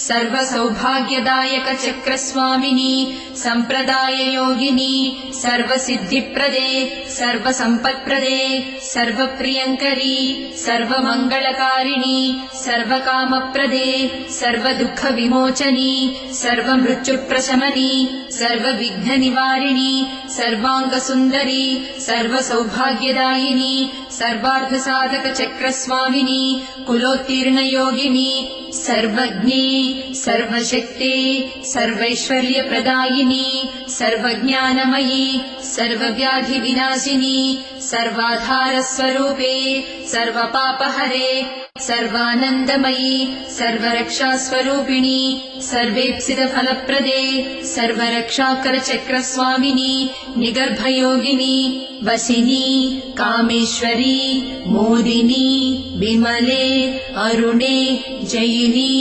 सर्वसौभाग्यदायक चक्रस्वामिनी संप्रदाय योगिनी सर्वसिद्धिप्रदे सर्वसम्पत्प्रदे सर्वप्रियङ्करी सर्वमङ्गलकारिणी सर्वकामप्रदे सर्वदुःखविमोचनी सर्वमृत्युप्रशमनी सर्वविघ्ननिवारिणी सर्वाङ्गसुन्दरी सर्वसौभाग्यदायिनी सर्वार्थसाधक चक्रस्वामिनी कुलोत्तीर्णयोगिनी सर्वज्ञे सर्वशक्ते सर्वैश्वर्यप्रदायिनी सर्वज्ञानमयी सर्वव्याधिविनाशिनी सर्वाधारस्वरूपे सर्वपापहरे सर्वानन्दमयी सर्वरक्षास्वरूपिणी सर्वेप्सितफलप्रदे सर्वरक्षाकरचक्रस्वामिनी निगर्भयोगिनी वसिनी कामेश्वरी मोदिनी विमले अरुणे जयिनी